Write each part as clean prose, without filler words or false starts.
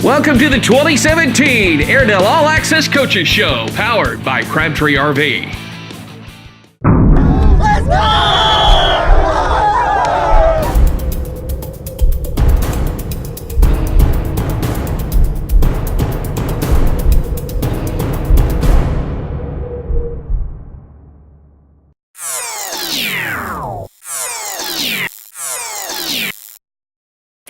Welcome to the 2017 Airedale All Access Coaches Show, powered by Crabtree RV. Let's go!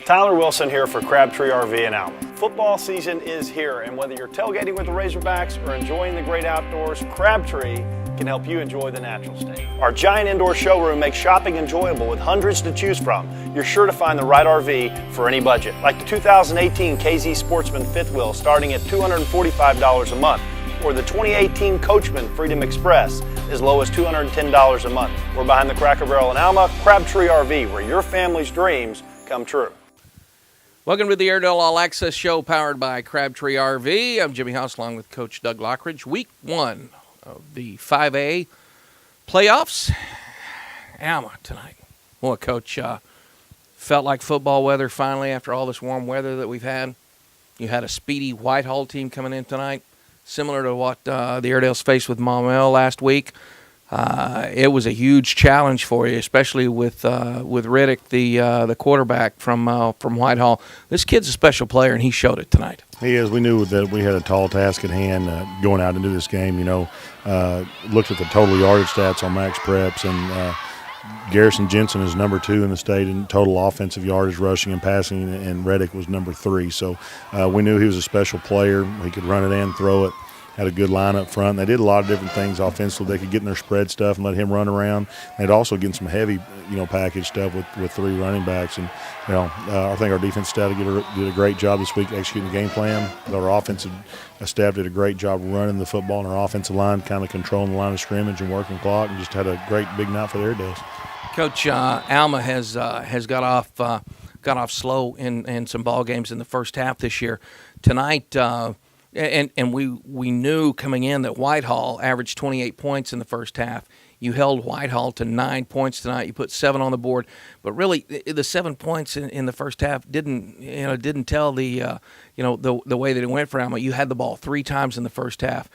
Tyler Wilson here for Crabtree RV in Alma. Football season is here, and whether you're tailgating with the Razorbacks or enjoying the great outdoors, Crabtree can help you enjoy the natural state. Our giant indoor showroom makes shopping enjoyable with hundreds to choose from. You're sure to find the right RV for any budget, like the 2018 KZ Sportsman fifth wheel starting at $245 a month, or the 2018 Coachman Freedom Express as low as $210 a month. We're behind the Cracker Barrel in Alma, Crabtree RV, where your family's dreams come true. Welcome to the Airedale All Access Show, powered by Crabtree RV. I'm Jimmy House, along with Coach Doug Lockridge. Week 1 of the 5A playoffs. Alma tonight. Boy, Coach, felt like football weather finally after all this warm weather that we've had. You had a speedy Whitehall team coming in tonight, similar to what the Airedales faced with Maumelle last week. It was a huge challenge for you, especially with Riddick, the quarterback from Whitehall. This kid's a special player, and he showed it tonight. He is. We knew that we had a tall task at hand going out into this game. You know, looked at the total yardage stats on Max Preps, and Garrison Jensen is number 2 in the state in total offensive yardage, rushing and passing, and Riddick was number 3. So we knew he was a special player. He could run it and throw it. Had a good line up front. They did a lot of different things offensively. They could get in their spread stuff and let him run around. They'd also get some heavy, package stuff with 3 running backs. And, I think our defense staff did a great job this week executing the game plan. Our offensive staff did a great job running the football, and our offensive line kind of controlling the line of scrimmage and working clock, and just had a great big night for the Airedales. Coach, Alma has got off slow in some ball games in the first half this year. Tonight. And we knew coming in that Whitehall averaged 28 points in the first half. You held Whitehall to 9 points tonight. You put 7 on the board, but really the 7 points in the first half didn't tell the way that it went for Alma. You had the ball 3 times in the first half.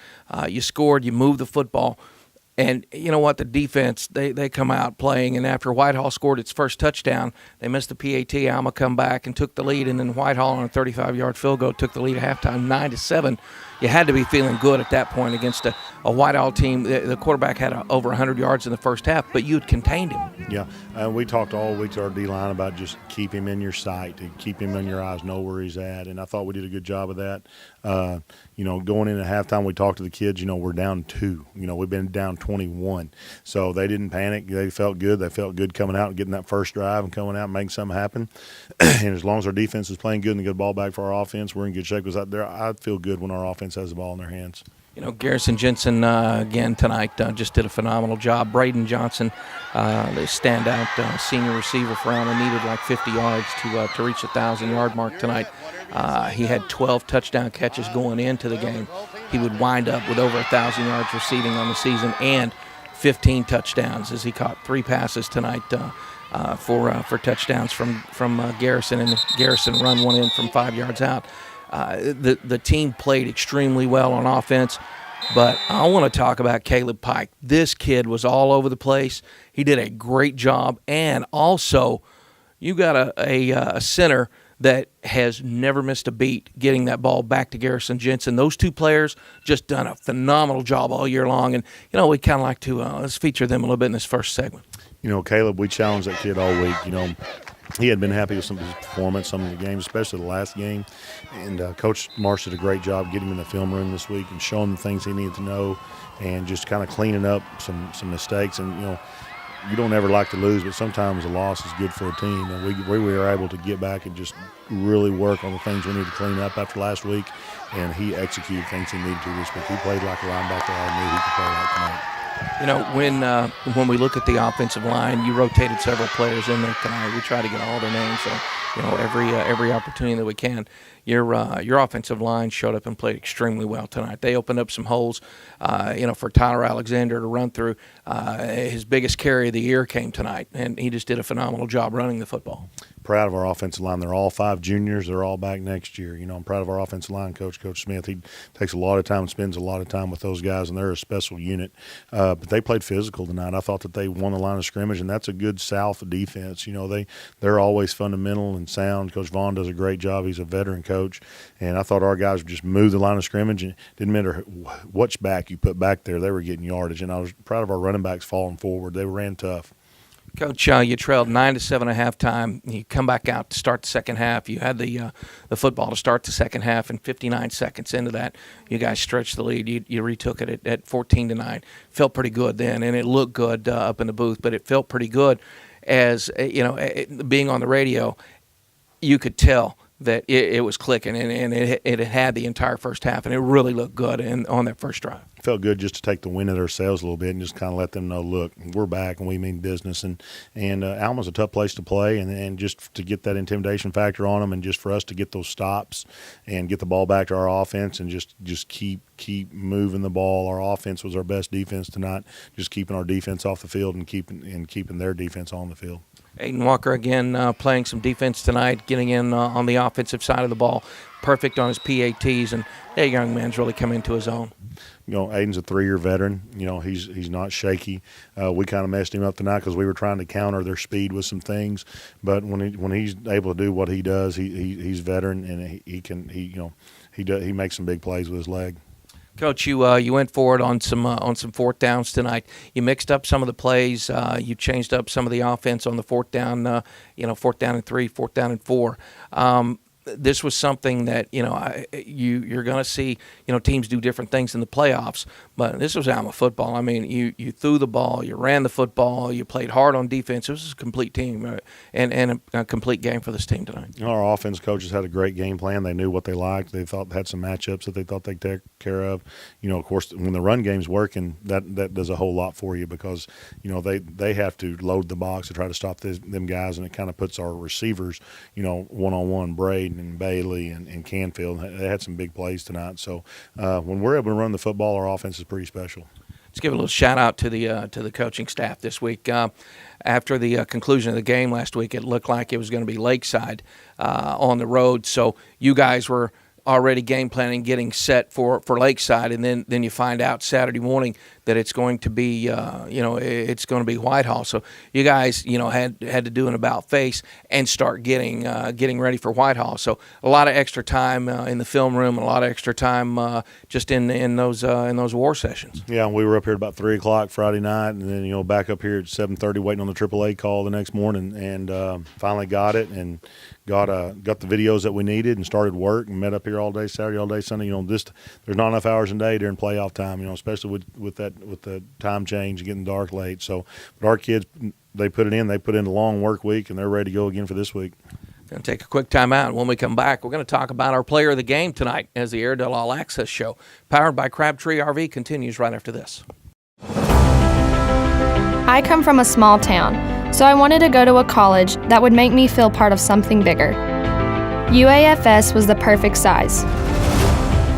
You scored. You moved the football. And you know what? The defense, they come out playing, and after Whitehall scored its first touchdown, they missed the PAT. Alma come back and took the lead, and then Whitehall on a 35-yard field goal took the lead at halftime, 9-7. You had to be feeling good at that point against a Whitehall team. The quarterback had over 100 yards in the first half, but you'd contained him. Yeah, we talked all week to our D-line about just keep him in your sight, to keep him in your eyes, know where he's at, and I thought we did a good job of that. Going into halftime, we talked to the kids, we're down 2. We've been down 21. So they didn't panic. They felt good. They felt good coming out and getting that first drive and coming out and making something happen. And as long as our defense is playing good and get the ball back for our offense, we're in good shape. Because I feel good when our offense has the ball in their hands. Garrison Jensen, again tonight, just did a phenomenal job. Braden Johnson, the standout senior receiver for Alma, needed like 50 yards to reach the 1,000-yard mark tonight. He had 12 touchdown catches going into the game. He would wind up with over 1,000 yards receiving on the season and 15 touchdowns, as he caught 3 passes tonight for touchdowns from Garrison, and Garrison run one in from 5 yards out. The team played extremely well on offense, but I want to talk about Caleb Pike. This kid was all over the place. He did a great job, and also you got a center that has never missed a beat getting that ball back to Garrison Jensen. Those 2 players just done a phenomenal job all year long, and we kind of like to let's feature them a little bit in this first segment. Caleb, we challenged that kid all week. He had been happy with some of his performance, some of the games, especially the last game. And Coach Marsh did a great job getting him in the film room this week and showing him the things he needed to know and just kind of cleaning up some mistakes. And, you don't ever like to lose, but sometimes a loss is good for a team. And we were able to get back and just really work on the things we needed to clean up after last week. And he executed things he needed to this week. He played like a linebacker. I knew he could play like tonight. When we look at the offensive line, you rotated several players in there tonight. We try to get all their names, so every opportunity that we can. Your offensive line showed up and played extremely well tonight. They opened up some holes, for Tyler Alexander to run through. His biggest carry of the year came tonight, and he just did a phenomenal job running the football. proud of our offensive line. They're all 5 juniors. They're all back next year. I'm proud of our offensive line coach, Coach Smith. He takes a lot of time, spends a lot of time with those guys, and they're a special unit. But they played physical tonight. I thought that they won the line of scrimmage, and that's a good South defense. They're always fundamental and sound. Coach Vaughn does a great job. He's a veteran coach, and I thought our guys would just move the line of scrimmage, and it didn't matter which back you put back there, they were getting yardage. And I was proud of our running backs falling forward. They ran tough. Coach, you trailed 9-7 at halftime. You come back out to start the second half. You had the football to start the second half, and 59 seconds into that, you guys stretched the lead. You retook it at 14-9. Felt pretty good then, and it looked good up in the booth, but it felt pretty good as, being on the radio, you could tell that it was clicking, and it had the entire first half, and it really looked good on that first drive. It felt good just to take the wind at ourselves a little bit and just kind of let them know, look, we're back and we mean business. And Alma's a tough place to play, and just to get that intimidation factor on them, and just for us to get those stops and get the ball back to our offense and just keep moving the ball. Our offense was our best defense tonight, just keeping our defense off the field and keeping their defense on the field. Aiden Walker again playing some defense tonight, getting in on the offensive side of the ball, perfect on his PATs, and that young man's really come into his own. Aiden's a 3-year veteran. He's not shaky. We kind of messed him up tonight because we were trying to counter their speed with some things. But when he's able to do what he does, he's veteran, and he makes some big plays with his leg. Coach, you went forward on some fourth downs tonight. You mixed up some of the plays. You changed up some of the offense on the fourth down. 4th down and 3, 4th down and 4. This was something that you're going to see teams do different things in the playoffs, but this was Alma football. I mean, you threw the ball, you ran the football, you played hard on defense. It was a complete team and a complete game for this team tonight. Our offense coaches had a great game plan. They knew what they liked. They had some matchups that they thought they'd take care of. Of course, when the run game's working, that does a whole lot for you because they have to load the box to try to stop them guys, and it kind of puts our receivers one-on-one. Braden and Bailey and Canfield, they had some big plays tonight. So when we're able to run the football, our offense is pretty special. Let's give a little shout out to the coaching staff this week. After the conclusion of the game last week, it looked like it was going to be Lakeside on the road. So you guys were already game planning, getting set for Lakeside, and then you find out Saturday morning that it's going to be it's going to be Whitehall. So you guys had to do an about face and start getting ready for Whitehall. So a lot of extra time in the film room, a lot of extra time just in those war sessions. Yeah, we were up here at about 3:00 Friday night, and then back up here at 7:30 waiting on the AAA call the next morning, and finally got it and got the videos that we needed and started work and met up here all day Saturday, all day Sunday. There's not enough hours in the day during playoff time, especially with the time change and getting dark late. So, but our kids, they put it in. They put in a long work week, and they're ready to go again for this week. Going to take a quick time out. When we come back, we're going to talk about our player of the game tonight as the Airedale All Access Show, powered by Crabtree RV, continues right after this. I come from a small town, so I wanted to go to a college that would make me feel part of something bigger. UAFS was the perfect size.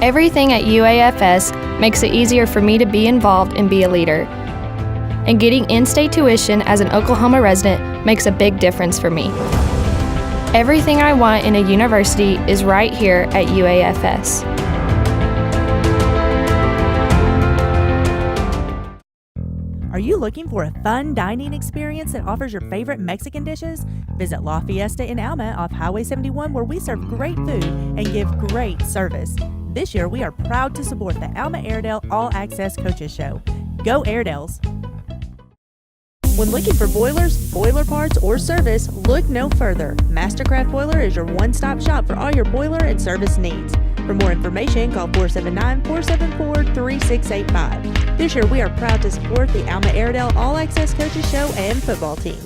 Everything at UAFS makes it easier for me to be involved and be a leader. And getting in-state tuition as an Oklahoma resident makes a big difference for me. Everything I want in a university is right here at UAFS. Are you looking for a fun dining experience that offers your favorite Mexican dishes? Visit La Fiesta in Alma off Highway 71, where we serve great food and give great service. This year, we are proud to support the Alma Airedale All Access Coaches Show. Go Airedales! When looking for boilers, boiler parts, or service, look no further. Mastercraft Boiler is your one-stop shop for all your boiler and service needs. For more information, call 479-474-3685. This year, we are proud to support the Alma Airedale All Access Coaches Show and football team.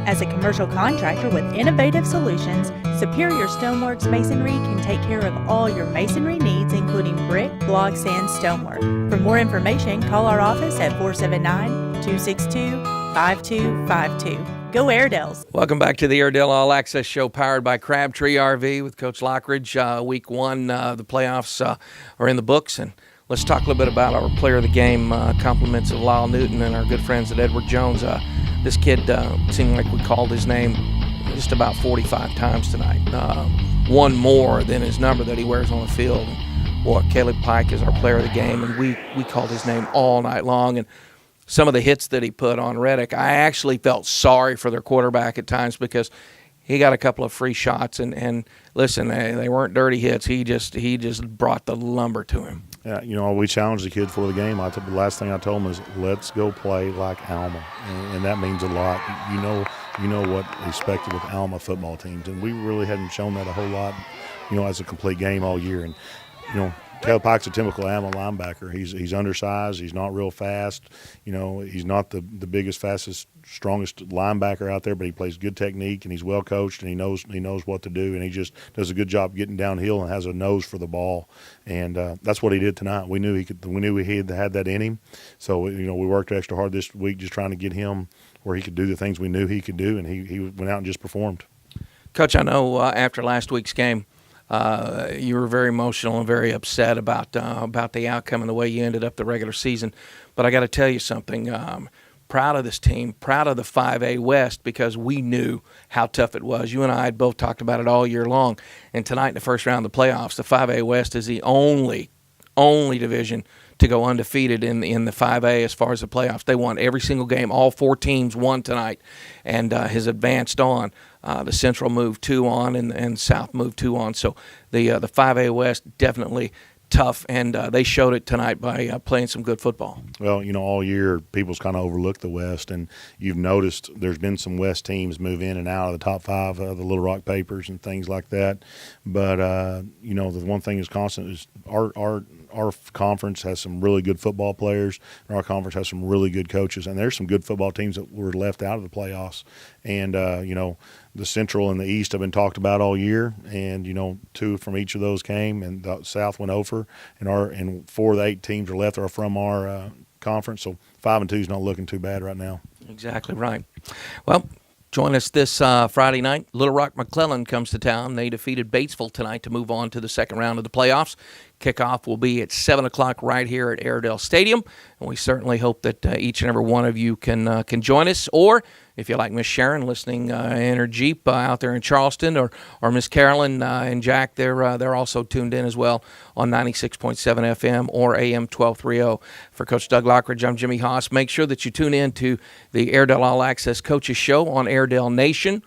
As a commercial contractor with innovative solutions, Superior Stoneworks Masonry can take care of all your masonry needs, including brick, block, sand, stonework. For more information, call our office at 479-262-5252. Go Airedales! Welcome back to the Airedale All Access Show, powered by Crabtree RV with Coach Lockridge. Week 1, the playoffs are in the books, and let's talk a little bit about our player of the game, compliments of Lyle Newton and our good friends at Edward Jones. This kid seemed like we called his name just about 45 times tonight, one more than his number that he wears on the field. Boy, Caleb Pike is our player of the game, and we called his name all night long. And some of the hits that he put on Reddick, I actually felt sorry for their quarterback at times because he got a couple of free shots, and listen, they weren't dirty hits. He just brought the lumber to him. Yeah, we challenged the kid for the game. The last thing I told him is, let's go play like Alma, and that means a lot. You know what expected with Alma football teams, and we really hadn't shown that a whole lot, as a complete game all year. And Caleb Pike's a typical Alma linebacker. He's undersized. He's not real fast. He's not the biggest, fastest, strongest linebacker out there, but he plays good technique, and he's well coached, and he knows what to do, and he just does a good job getting downhill and has a nose for the ball. And that's what he did tonight. We knew he could. We knew he had that in him. So we worked extra hard this week just trying to get him where he could do the things we knew he could do, and he went out and just performed. Coach, I know after last week's game, you were very emotional and very upset about the outcome and the way you ended up the regular season. But I got to tell you something. Proud of this team, proud of the 5A West, because we knew how tough it was. You and I had both talked about it all year long. And tonight in the first round of the playoffs, the 5A West is the only division to go undefeated in the 5A as far as the playoffs. They won every single game. All 4 teams won tonight and has advanced on. The Central moved 2 on and South moved 2 on. So the 5A West definitely tough, and they showed it tonight by playing some good football. Well, all year people's kind of overlooked the West, and you've noticed there's been some West teams move in and out of the top 5 of the Little Rock Papers and things like that. But the one thing is constant is our conference has some really good football players, and our conference has some really good coaches, and there's some good football teams that were left out of the playoffs. And the Central and the East have been talked about all year, and 2 from each of those came, and the South went over, and 4 of the 8 teams are left are from our conference. So 5-2 is not looking too bad right now. Exactly right. Well, join us this Friday night. Little Rock McClellan comes to town. They defeated Batesville tonight to move on to the second round of the playoffs. Kickoff will be at 7 o'clock right here at Airedale Stadium, and we certainly hope that each and every one of you can join us. Or if you like Miss Sharon listening in her Jeep out there in Charleston, or Miss Carolyn and Jack, they're also tuned in as well on 96.7 FM or AM 1230. For Coach Doug Lockridge, I'm Jimmy Haas. Make sure that you tune in to the Airedale All Access Coaches Show on Airedale Nation.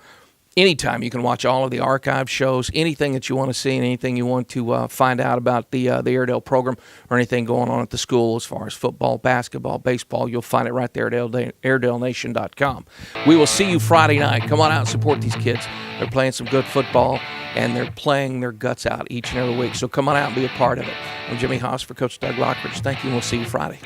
Anytime you can watch all of the archive shows, anything that you want to see, and anything you want to find out about the Airedale program or anything going on at the school as far as football, basketball, baseball, you'll find it right there at AiredaleNation.com. We will see you Friday night. Come on out and support these kids. They're playing some good football, and they're playing their guts out each and every week. So come on out and be a part of it. I'm Jimmy Haas for Coach Doug Lockridge. Thank you, and we'll see you Friday.